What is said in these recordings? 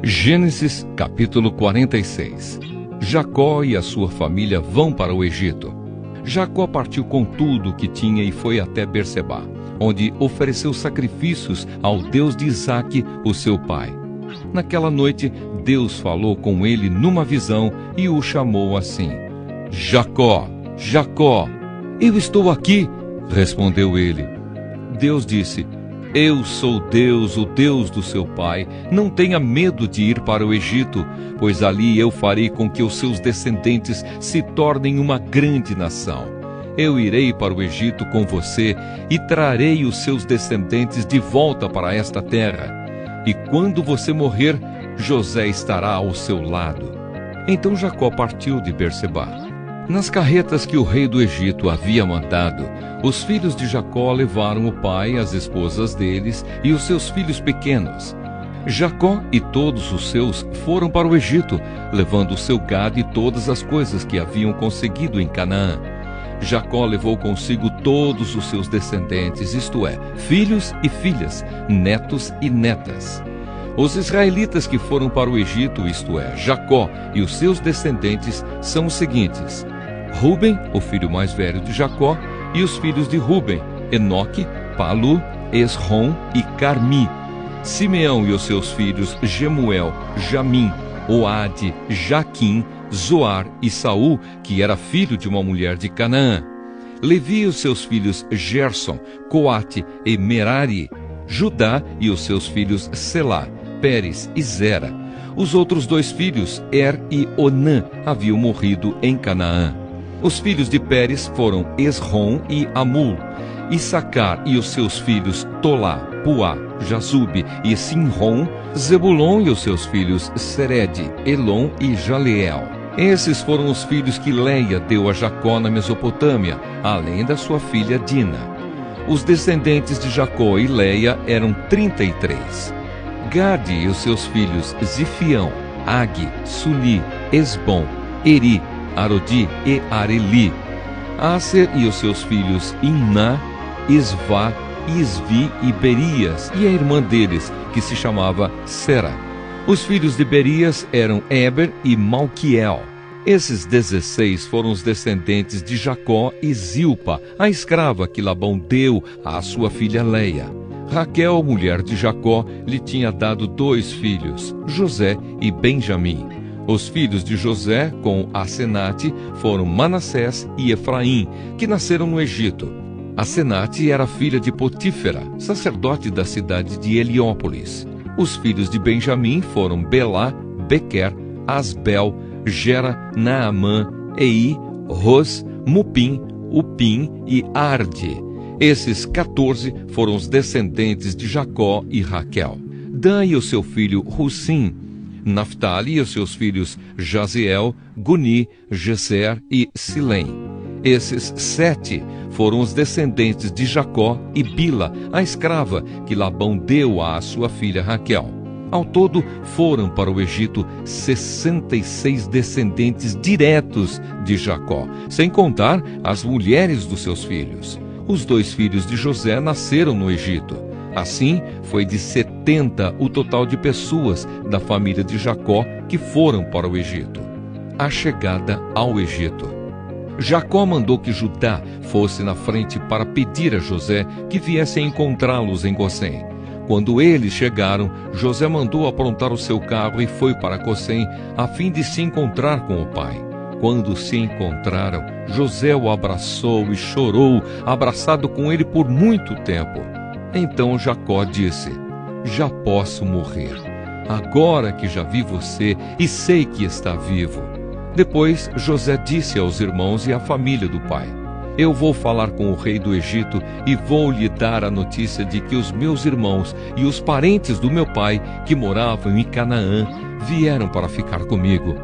Gênesis capítulo 46. Jacó e a sua família vão para o Egito. Jacó partiu com tudo o que tinha e foi até Berseba, onde ofereceu sacrifícios ao Deus de Isaque, o seu pai. Naquela noite, Deus falou com ele numa visão e o chamou assim: Jacó, Jacó. Eu estou aqui, respondeu ele. Deus disse: Eu sou Deus, o Deus do seu pai. Não tenha medo de ir para o Egito, pois ali eu farei com que os seus descendentes se tornem uma grande nação. Eu irei para o Egito com você e trarei os seus descendentes de volta para esta terra. E quando você morrer, José estará ao seu lado. Então Jacó partiu de Berseba. Nas carretas que o rei do Egito havia mandado, os filhos de Jacó levaram o pai, as esposas deles e os seus filhos pequenos. Jacó e todos os seus foram para o Egito, levando o seu gado e todas as coisas que haviam conseguido em Canaã. Jacó levou consigo todos os seus descendentes, isto é, filhos e filhas, netos e netas. Os israelitas que foram para o Egito, isto é, Jacó e os seus descendentes, são os seguintes: Ruben, o filho mais velho de Jacó, e os filhos de Ruben, Enoque, Palu, Esrom e Carmi. Simeão e os seus filhos, Gemuel, Jamim, Oade, Jaquim, Zoar e Saul, que era filho de uma mulher de Canaã. Levi e os seus filhos, Gerson, Coate e Merari. Judá e os seus filhos, Selá, Pérez e Zera. Os outros dois filhos, Er e Onã, haviam morrido em Canaã. Os filhos de Pérez foram Esrom e Amul. Issacar e os seus filhos, Tolá, Puá, Jazube e Simrom. Zebulon e os seus filhos, Sered, Elon e Jaleel. Esses foram os filhos que Leia deu a Jacó na Mesopotâmia, além da sua filha Dina. Os descendentes de Jacó e Leia eram 33. Gade e os seus filhos, Zifião, Agi, Suli, Esbom, Eri, Arodi e Areli. Aser e os seus filhos, Imná, Isvá, Isvi e Berias, e a irmã deles, que se chamava Sera. Os filhos de Berias eram Eber e Malquiel. Esses 16 foram os descendentes de Jacó e Zilpa, a escrava que Labão deu à sua filha Leia. Raquel, mulher de Jacó, lhe tinha dado 2 filhos, José e Benjamim. Os filhos de José, com Asenate, foram Manassés e Efraim, que nasceram no Egito. Asenate era filha de Potífera, sacerdote da cidade de Heliópolis. Os filhos de Benjamim foram Belá, Bequer, Asbel, Gera, Naamã, Ei, Ros, Mupim, Upim e Arde. Esses 14 foram os descendentes de Jacó e Raquel. Dan e o seu filho Russim. Naftali e os seus filhos Jaziel, Guni, Geser e Silém. Esses 7 foram os descendentes de Jacó e Bila, a escrava que Labão deu à sua filha Raquel. Ao todo, foram para o Egito 66 descendentes diretos de Jacó, sem contar as mulheres dos seus filhos. Os 2 filhos de José nasceram no Egito. Assim, foi de 70 o total de pessoas da família de Jacó que foram para o Egito. A chegada ao Egito. Jacó mandou que Judá fosse na frente para pedir a José que viesse encontrá-los em Gozém. Quando eles chegaram, José mandou aprontar o seu carro e foi para Gozém, a fim de se encontrar com o pai. Quando se encontraram, José o abraçou e chorou, abraçado com ele por muito tempo. Então Jacó disse: Já posso morrer, agora que já vi você e sei que está vivo. Depois José disse aos irmãos e à família do pai: Eu vou falar com o rei do Egito e vou lhe dar a notícia de que os meus irmãos e os parentes do meu pai, que moravam em Canaã, vieram para ficar comigo.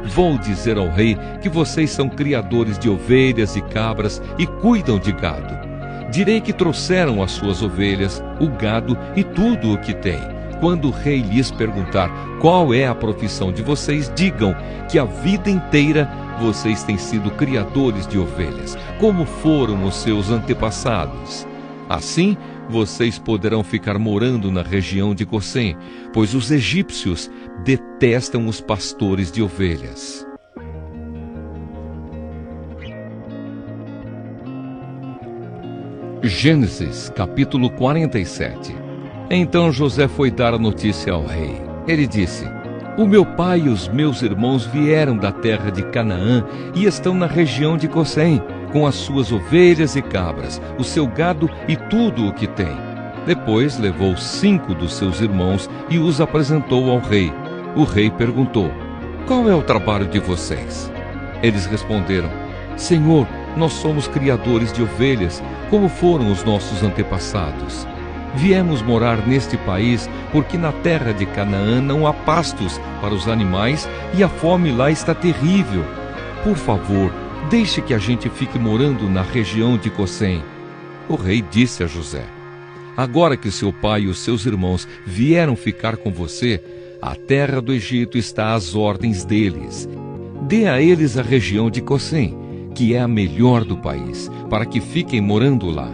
Vou dizer ao rei que vocês são criadores de ovelhas e cabras e cuidam de gado. Direi que trouxeram as suas ovelhas, o gado e tudo o que têm. Quando o rei lhes perguntar qual é a profissão de vocês, digam que a vida inteira vocês têm sido criadores de ovelhas, como foram os seus antepassados. Assim, vocês poderão ficar morando na região de Gosém, pois os egípcios detestam os pastores de ovelhas. Gênesis, capítulo 47. Então José foi dar a notícia ao rei. Ele disse: o meu pai e os meus irmãos vieram da terra de Canaã e estão na região de Gosém, com as suas ovelhas e cabras, o seu gado e tudo o que tem. Depois levou 5 dos seus irmãos e os apresentou ao rei. O rei perguntou: qual é o trabalho de vocês? Eles responderam: Senhor, nós somos criadores de ovelhas, como foram os nossos antepassados. Viemos morar neste país porque na terra de Canaã não há pastos para os animais e a fome lá está terrível. Por favor, deixe que a gente fique morando na região de Gosém. O rei disse a José: agora que seu pai e os seus irmãos vieram ficar com você, a terra do Egito está às ordens deles. Dê a eles a região de Gosém, que é a melhor do país, para que fiquem morando lá.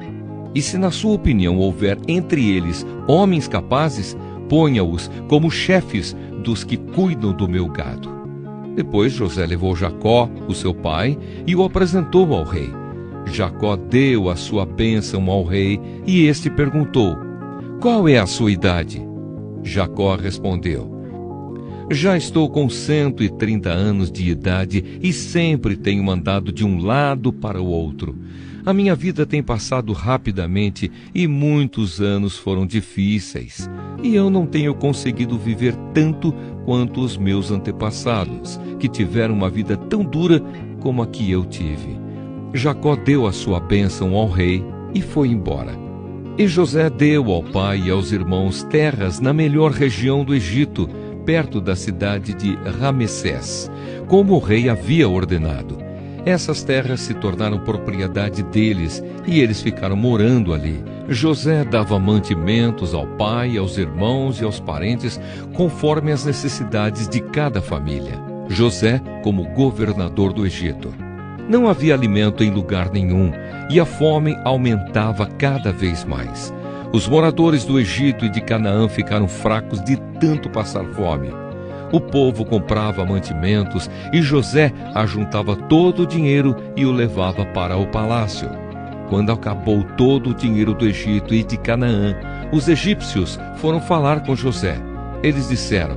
E se na sua opinião houver entre eles homens capazes, ponha-os como chefes dos que cuidam do meu gado. Depois José levou Jacó, o seu pai, e o apresentou ao rei. Jacó deu a sua bênção ao rei e este perguntou: qual é a sua idade? Jacó respondeu: já estou com 130 anos de idade e sempre tenho andado de um lado para o outro. A minha vida tem passado rapidamente e muitos anos foram difíceis. E eu não tenho conseguido viver tanto quanto os meus antepassados, que tiveram uma vida tão dura como a que eu tive. Jacó deu a sua bênção ao rei e foi embora. E José deu ao pai e aos irmãos terras na melhor região do Egito, perto da cidade de Ramessés, como o rei havia ordenado. Essas terras se tornaram propriedade deles e eles ficaram morando ali. José dava mantimentos ao pai, aos irmãos e aos parentes, conforme as necessidades de cada família. José como governador do Egito. Não havia alimento em lugar nenhum e a fome aumentava cada vez mais. Os moradores do Egito e de Canaã ficaram fracos de tanto passar fome. O povo comprava mantimentos e José ajuntava todo o dinheiro e o levava para o palácio. Quando acabou todo o dinheiro do Egito e de Canaã, os egípcios foram falar com José. Eles disseram: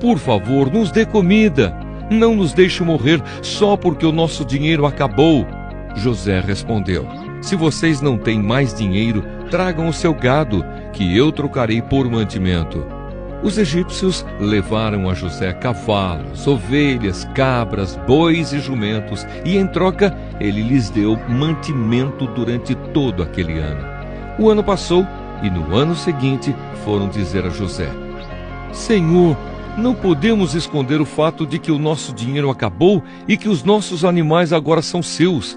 por favor, nos dê comida. Não nos deixe morrer só porque o nosso dinheiro acabou. José respondeu: se vocês não têm mais dinheiro, tragam o seu gado, que eu trocarei por mantimento. Os egípcios levaram a José cavalos, ovelhas, cabras, bois e jumentos, e em troca ele lhes deu mantimento durante todo aquele ano. O ano passou, e no ano seguinte foram dizer a José: Senhor, não podemos esconder o fato de que o nosso dinheiro acabou e que os nossos animais agora são seus.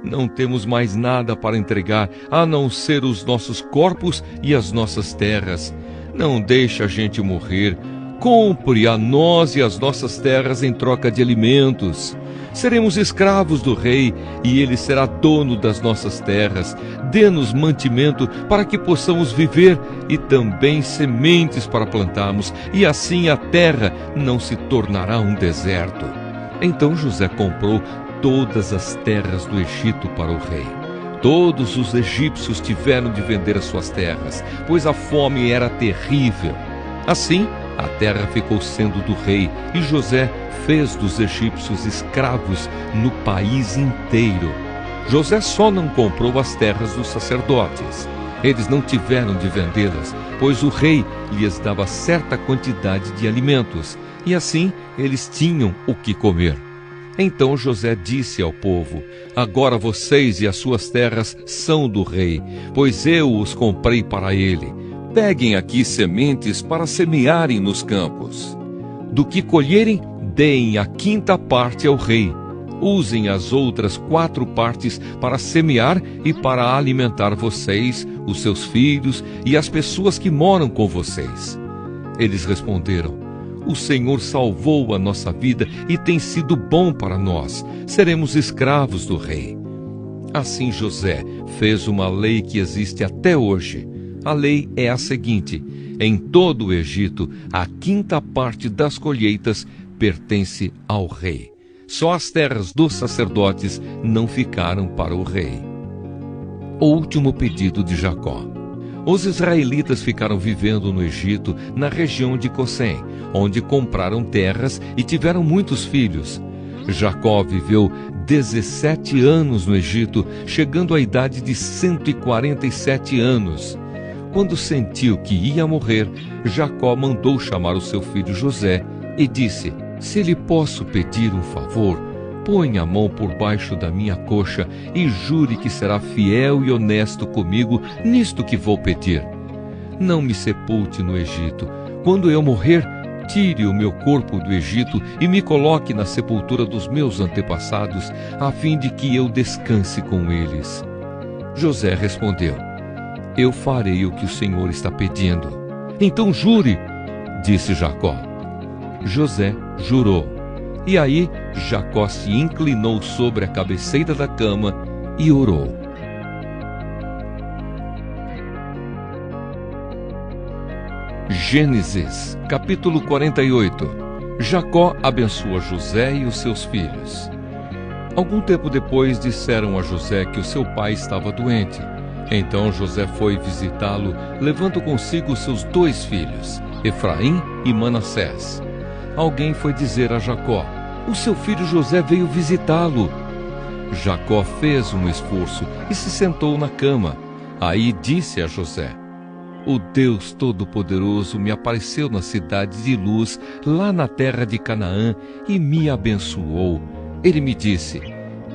Não temos mais nada para entregar, a não ser os nossos corpos e as nossas terras. Não deixe a gente morrer. Compre a nós e as nossas terras em troca de alimentos. Seremos escravos do rei e ele será dono das nossas terras. Dê-nos mantimento para que possamos viver e também sementes para plantarmos, e assim a terra não se tornará um deserto. Então José comprou todas as terras do Egito para o rei. Todos os egípcios tiveram de vender as suas terras, pois a fome era terrível. Assim, a terra ficou sendo do rei, e José fez dos egípcios escravos no país inteiro. José só não comprou as terras dos sacerdotes. Eles não tiveram de vendê-las, pois o rei lhes dava certa quantidade de alimentos, e assim eles tinham o que comer. Então José disse ao povo: agora vocês e as suas terras são do rei, pois eu os comprei para ele. Peguem aqui sementes para semearem nos campos. Do que colherem, deem a 5ª parte ao rei. Usem as outras 4 partes para semear e para alimentar vocês, os seus filhos e as pessoas que moram com vocês. Eles responderam: o Senhor salvou a nossa vida e tem sido bom para nós. Seremos escravos do rei. Assim José fez uma lei que existe até hoje. A lei é a seguinte: em todo o Egito, a 5ª parte das colheitas pertence ao rei. Só as terras dos sacerdotes não ficaram para o rei. O último pedido de Jacó. Os israelitas ficaram vivendo no Egito, na região de Gosen, onde compraram terras e tiveram muitos filhos. Jacó viveu 17 anos no Egito, chegando à idade de 147 anos. Quando sentiu que ia morrer, Jacó mandou chamar o seu filho José e disse: se lhe posso pedir um favor, põe a mão por baixo da minha coxa e jure que será fiel e honesto comigo nisto que vou pedir. Não me sepulte no Egito. Quando eu morrer, tire o meu corpo do Egito e me coloque na sepultura dos meus antepassados, a fim de que eu descanse com eles. José respondeu: eu farei o que o Senhor está pedindo. Então jure, disse Jacó. José jurou. E aí Jacó se inclinou sobre a cabeceira da cama e orou. Gênesis, capítulo 48. Jacó abençoa José e os seus filhos. Algum tempo depois disseram a José que o seu pai estava doente. Então José foi visitá-lo, levando consigo seus 2 filhos, Efraim e Manassés. Alguém foi dizer a Jacó: o seu filho José veio visitá-lo. Jacó fez um esforço e se sentou na cama. Aí disse a José: o Deus Todo-Poderoso me apareceu na cidade de Luz, lá na terra de Canaã, e me abençoou. Ele me disse: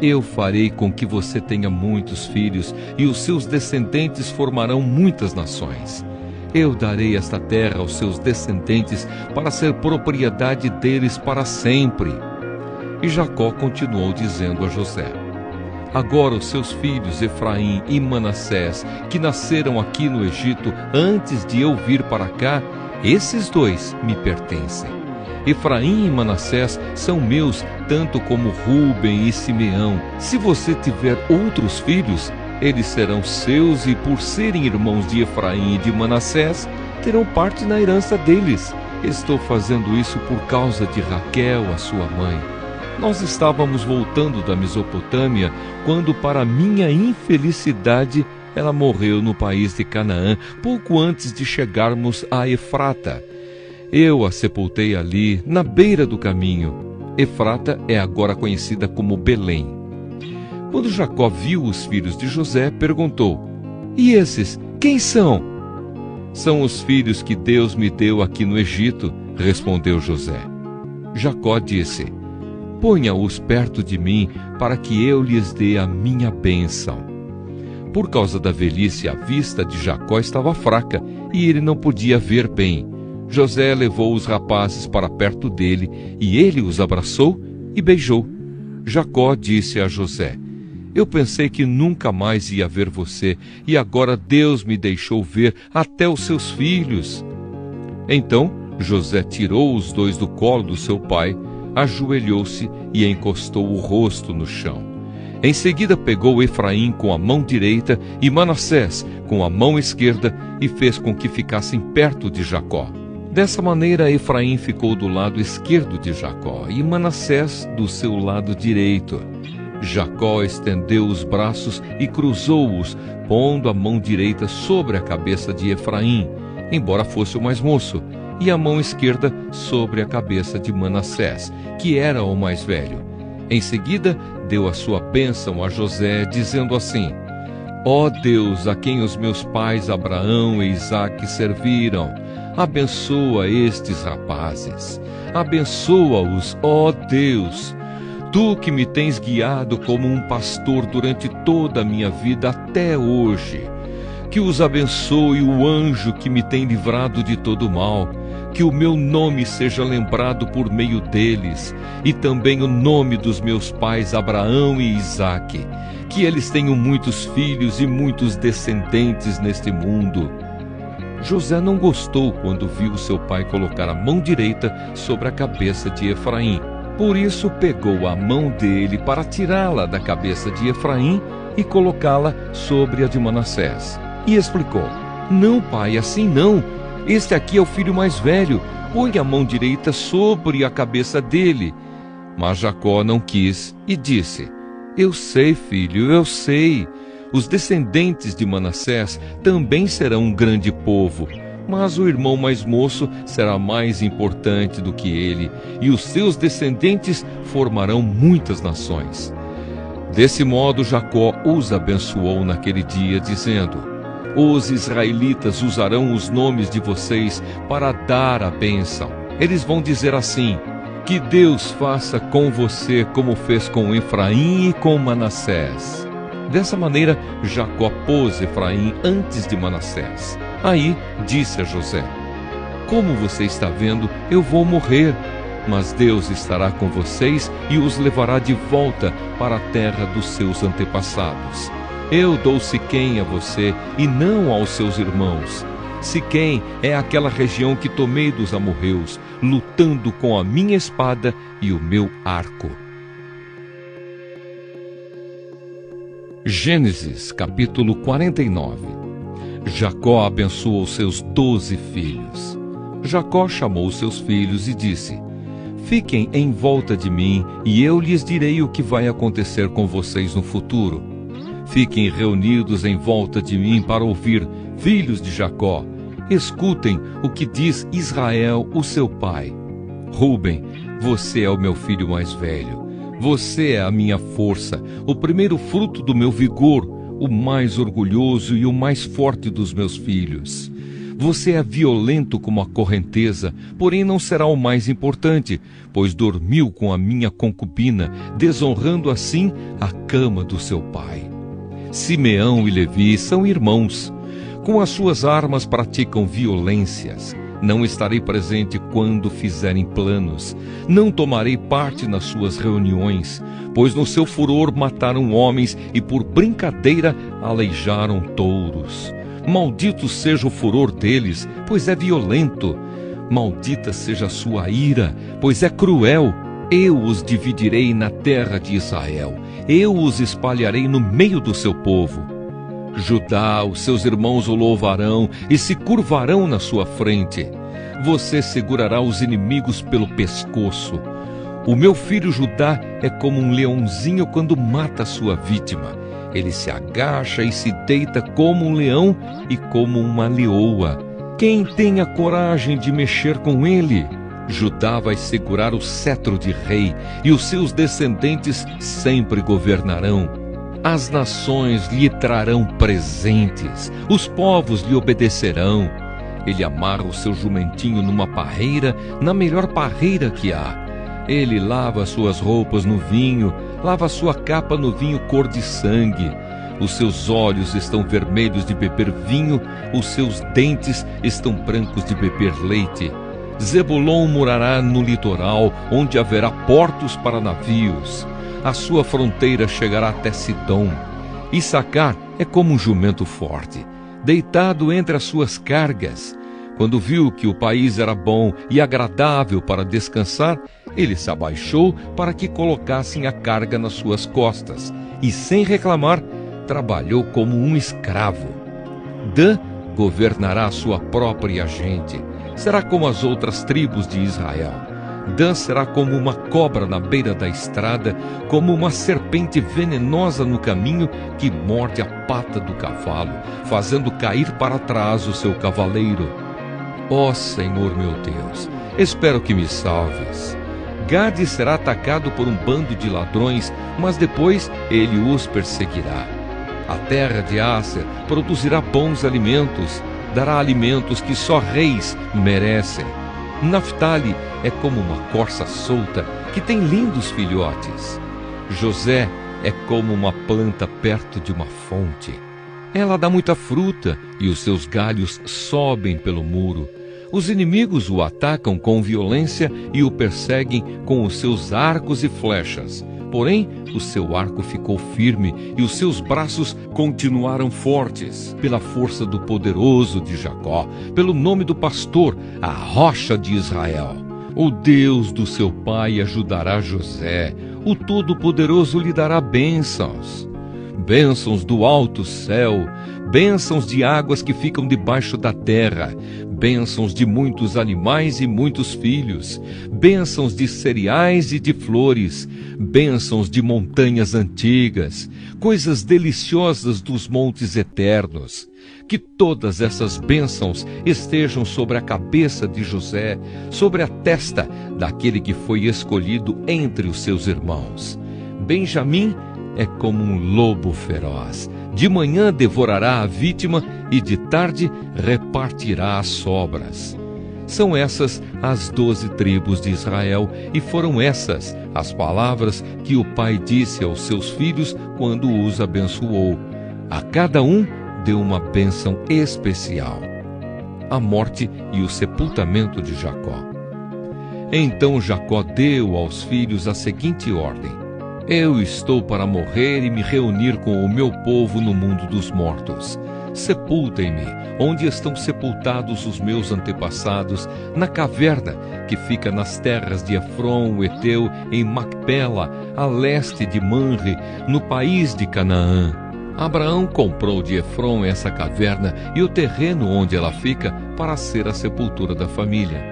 eu farei com que você tenha muitos filhos, e os seus descendentes formarão muitas nações. Eu darei esta terra aos seus descendentes para ser propriedade deles para sempre. E Jacó continuou dizendo a José: agora os seus filhos Efraim e Manassés, que nasceram aqui no Egito antes de eu vir para cá, esses 2 me pertencem. Efraim e Manassés são meus, tanto como Rúben e Simeão. Se você tiver outros filhos, eles serão seus, e por serem irmãos de Efraim e de Manassés, terão parte na herança deles. Estou fazendo isso por causa de Raquel, a sua mãe. Nós estávamos voltando da Mesopotâmia, quando, para minha infelicidade, ela morreu no país de Canaã, pouco antes de chegarmos a Efrata. Eu a sepultei ali, na beira do caminho. Efrata é agora conhecida como Belém. Quando Jacó viu os filhos de José, perguntou: e esses, quem são? São os filhos que Deus me deu aqui no Egito, respondeu José. Jacó disse: ponha-os perto de mim, para que eu lhes dê a minha bênção. Por causa da velhice, a vista de Jacó estava fraca, e ele não podia ver bem. José levou os rapazes para perto dele, e ele os abraçou e beijou. Jacó disse a José: eu pensei que nunca mais ia ver você, e agora Deus me deixou ver até os seus filhos. Então José tirou os 2 do colo do seu pai, ajoelhou-se e encostou o rosto no chão. Em seguida pegou Efraim com a mão direita e Manassés com a mão esquerda e fez com que ficassem perto de Jacó. Dessa maneira Efraim ficou do lado esquerdo de Jacó e Manassés do seu lado direito. Jacó estendeu os braços e cruzou-os, pondo a mão direita sobre a cabeça de Efraim, embora fosse o mais moço, e a mão esquerda sobre a cabeça de Manassés, que era o mais velho. Em seguida, deu a sua bênção a José, dizendo assim: ó Deus, a quem os meus pais Abraão e Isaque serviram, abençoa estes rapazes. Abençoa-os, ó Deus. Tu que me tens guiado como um pastor durante toda a minha vida até hoje. Que os abençoe o anjo que me tem livrado de todo mal. Que o meu nome seja lembrado por meio deles, e também o nome dos meus pais Abraão e Isaque. Que eles tenham muitos filhos e muitos descendentes neste mundo. José não gostou quando viu seu pai colocar a mão direita sobre a cabeça de Efraim. Por isso pegou a mão dele para tirá-la da cabeça de Efraim e colocá-la sobre a de Manassés. E explicou: Não, pai, assim não. Este aqui é o filho mais velho. Põe a mão direita sobre a cabeça dele. Mas Jacó não quis e disse: Eu sei, filho, eu sei. Os descendentes de Manassés também serão um grande povo, mas o irmão mais moço será mais importante do que ele, e os seus descendentes formarão muitas nações. Desse modo, Jacó os abençoou naquele dia, dizendo: Os israelitas usarão os nomes de vocês para dar a bênção. Eles vão dizer assim: Que Deus faça com você como fez com Efraim e com Manassés. Dessa maneira, Jacó pôs Efraim antes de Manassés. Aí disse a José: Como você está vendo, eu vou morrer, mas Deus estará com vocês e os levará de volta para a terra dos seus antepassados. Eu dou Siquém a você e não aos seus irmãos. Siquém é aquela região que tomei dos amorreus, lutando com a minha espada e o meu arco. Gênesis capítulo 49. Jacó abençoou seus 12 filhos. Jacó chamou seus filhos e disse: Fiquem em volta de mim e eu lhes direi o que vai acontecer com vocês no futuro. Fiquem reunidos em volta de mim para ouvir, filhos de Jacó. Escutem o que diz Israel, o seu pai. Ruben, você é o meu filho mais velho. Você é a minha força, o primeiro fruto do meu vigor, o mais orgulhoso e o mais forte dos meus filhos. Você é violento como a correnteza, porém não será o mais importante, pois dormiu com a minha concubina, desonrando assim a cama do seu pai. Simeão e Levi são irmãos. Com as suas armas praticam violências. Não estarei presente quando fizerem planos. Não tomarei parte nas suas reuniões, pois no seu furor mataram homens e por brincadeira aleijaram touros. Maldito seja o furor deles, pois é violento. Maldita seja a sua ira, pois é cruel. Eu os dividirei na terra de Israel. Eu os espalharei no meio do seu povo. Judá, os seus irmãos o louvarão e se curvarão na sua frente. Você segurará os inimigos pelo pescoço. O meu filho Judá é como um leãozinho quando mata a sua vítima. Ele se agacha e se deita como um leão e como uma leoa. Quem tem a coragem de mexer com ele? Judá vai segurar o cetro de rei e os seus descendentes sempre governarão. As nações lhe trarão presentes, os povos lhe obedecerão. Ele amarra o seu jumentinho numa parreira, na melhor parreira que há. Ele lava suas roupas no vinho, lava sua capa no vinho cor de sangue. Os seus olhos estão vermelhos de beber vinho, os seus dentes estão brancos de beber leite. Zebulon morará no litoral, onde haverá portos para navios. A sua fronteira chegará até Sidom. Issacar é como um jumento forte, deitado entre as suas cargas. Quando viu que o país era bom e agradável para descansar, ele se abaixou para que colocassem a carga nas suas costas, e sem reclamar, trabalhou como um escravo. Dan governará a sua própria gente. Será como as outras tribos de Israel. Dan será como uma cobra na beira da estrada, como uma serpente venenosa no caminho que morde a pata do cavalo, fazendo cair para trás o seu cavaleiro. Ó Senhor meu Deus, espero que me salves. Gade será atacado por um bando de ladrões, mas depois ele os perseguirá. A terra de Asser produzirá bons alimentos, dará alimentos que só reis merecem. Naftali é como uma corça solta que tem lindos filhotes. José é como uma planta perto de uma fonte. Ela dá muita fruta e os seus galhos sobem pelo muro. Os inimigos o atacam com violência e o perseguem com os seus arcos e flechas. Porém, o seu arco ficou firme e os seus braços continuaram fortes, pela força do poderoso de Jacó, pelo nome do pastor, a rocha de Israel. O Deus do seu pai ajudará José, o Todo-Poderoso lhe dará bênçãos. bênçãos do alto céu, bênçãos de águas que ficam debaixo da terra, bênçãos de muitos animais e muitos filhos, bênçãos de cereais e de flores, bênçãos de montanhas antigas, coisas deliciosas dos montes eternos. Que todas essas bênçãos estejam sobre a cabeça de José, sobre a testa daquele que foi escolhido entre os seus irmãos. Benjamim é como um lobo feroz. De manhã devorará a vítima e de tarde repartirá as sobras. São essas as 12 tribos de Israel, e foram essas as palavras que o pai disse aos seus filhos quando os abençoou. A cada um deu uma bênção especial: a morte e o sepultamento de Jacó. Então Jacó deu aos filhos a seguinte ordem: eu estou para morrer e me reunir com o meu povo no mundo dos mortos. Sepultem-me onde estão sepultados os meus antepassados, na caverna que fica nas terras de Efron, o Eteu, em Macpela, a leste de Manre, no país de Canaã. Abraão comprou de Efron essa caverna e o terreno onde ela fica para ser a sepultura da família.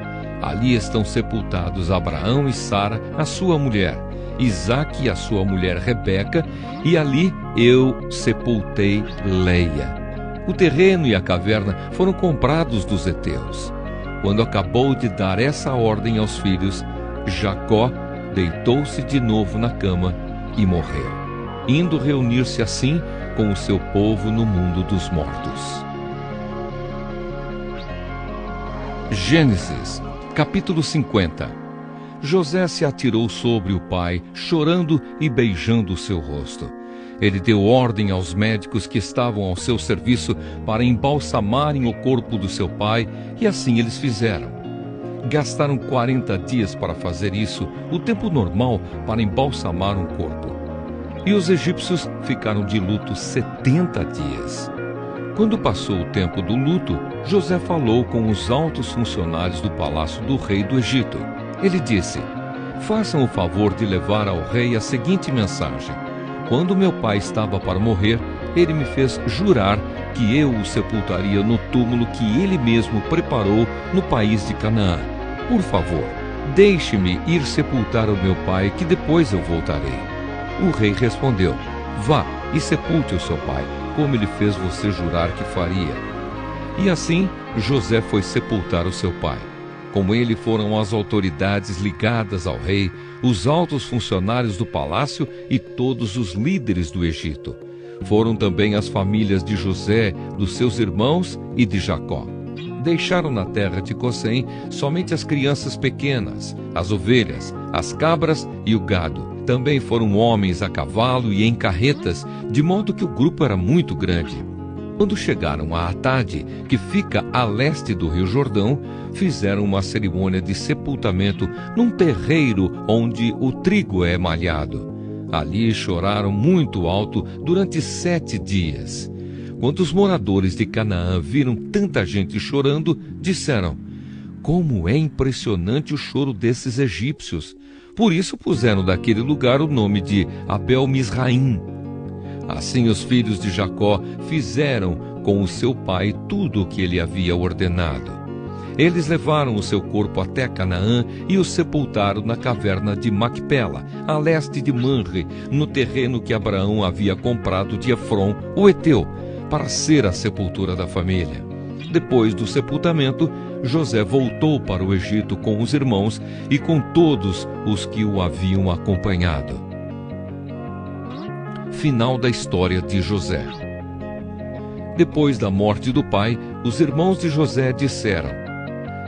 Ali estão sepultados Abraão e Sara, a sua mulher, Isaque e a sua mulher Rebeca, e ali eu sepultei Leia. O terreno e a caverna foram comprados dos heteus. Quando acabou de dar essa ordem aos filhos, Jacó deitou-se de novo na cama e morreu, indo reunir-se assim com o seu povo no mundo dos mortos. Gênesis, capítulo 50. José se atirou sobre o pai, chorando e beijando o seu rosto. Ele deu ordem aos médicos que estavam ao seu serviço para embalsamarem o corpo do seu pai, e assim eles fizeram. Gastaram 40 dias para fazer isso, o tempo normal para embalsamar um corpo. E os egípcios ficaram de luto 70 dias. Quando passou o tempo do luto, José falou com os altos funcionários do palácio do rei do Egito. Ele disse: façam o favor de levar ao rei a seguinte mensagem: quando meu pai estava para morrer, ele me fez jurar que eu o sepultaria no túmulo que ele mesmo preparou no país de Canaã. Por favor, deixe-me ir sepultar o meu pai, que depois eu voltarei. O rei respondeu: vá e sepulte o seu pai, como ele fez você jurar que faria. E assim José foi sepultar o seu pai. Com ele foram as autoridades ligadas ao rei, os altos funcionários do palácio e todos os líderes do Egito. Foram também as famílias de José, dos seus irmãos e de Jacó. Deixaram na terra de Gozém somente as crianças pequenas, as ovelhas, as cabras e o gado. Também foram homens a cavalo e em carretas, de modo que o grupo era muito grande. Quando chegaram a Atade, que fica a leste do rio Jordão, fizeram uma cerimônia de sepultamento num terreiro onde o trigo é malhado. Ali choraram muito alto durante 7 dias. Quando os moradores de Canaã viram tanta gente chorando, disseram: como é impressionante o choro desses egípcios! Por isso puseram daquele lugar o nome de Abel-Misraim. Assim os filhos de Jacó fizeram com o seu pai tudo o que ele havia ordenado. Eles levaram o seu corpo até Canaã e o sepultaram na caverna de Macpela, a leste de Manre, no terreno que Abraão havia comprado de Efron, o Eteu, para ser a sepultura da família. Depois do sepultamento, José voltou para o Egito com os irmãos e com todos os que o haviam acompanhado. Final da história de José. Depois da morte do pai, os irmãos de José disseram: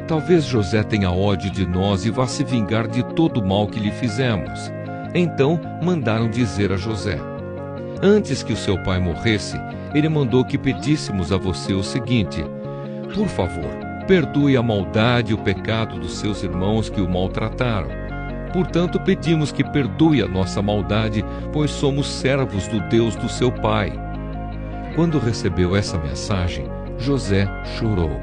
talvez José tenha ódio de nós e vá se vingar de todo o mal que lhe fizemos. Então mandaram dizer a José: antes que o seu pai morresse, ele mandou que pedíssemos a você o seguinte: por favor, perdoe a maldade e o pecado dos seus irmãos que o maltrataram. Portanto, pedimos que perdoe a nossa maldade, pois somos servos do Deus do seu pai. Quando recebeu essa mensagem, José chorou.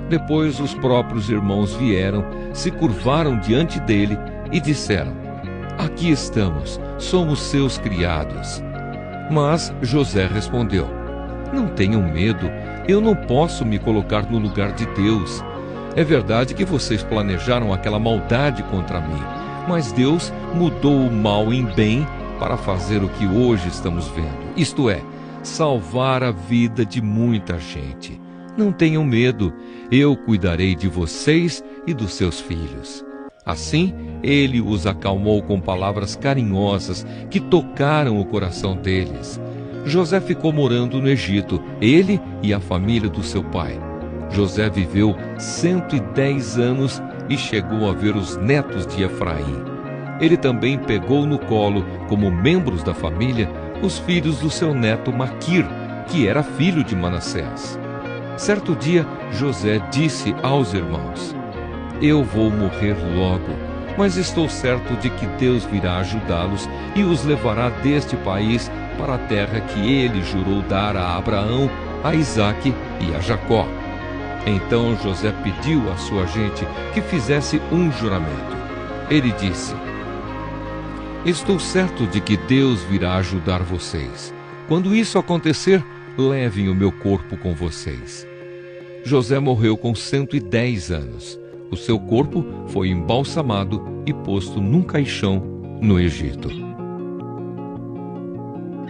Depois os próprios irmãos vieram, se curvaram diante dele e disseram: aqui estamos, somos seus criados. Mas José respondeu: não tenham medo, eu não posso me colocar no lugar de Deus. É verdade que vocês planejaram aquela maldade contra mim, mas Deus mudou o mal em bem para fazer o que hoje estamos vendo, isto é, salvar a vida de muita gente. Não tenham medo, eu cuidarei de vocês e dos seus filhos. Assim, ele os acalmou com palavras carinhosas que tocaram o coração deles. José ficou morando no Egito, ele e a família do seu pai. José viveu 110 anos e chegou a ver os netos de Efraim. Ele também pegou no colo, como membros da família, os filhos do seu neto Maquir, que era filho de Manassés. Certo dia, José disse aos irmãos: eu vou morrer logo, mas estou certo de que Deus virá ajudá-los e os levará deste país para a terra que ele jurou dar a Abraão, a Isaque e a Jacó. Então José pediu à sua gente que fizesse um juramento. Ele disse: estou certo de que Deus virá ajudar vocês. Quando isso acontecer, levem o meu corpo com vocês. José morreu com 110 anos. O seu corpo foi embalsamado e posto num caixão no Egito.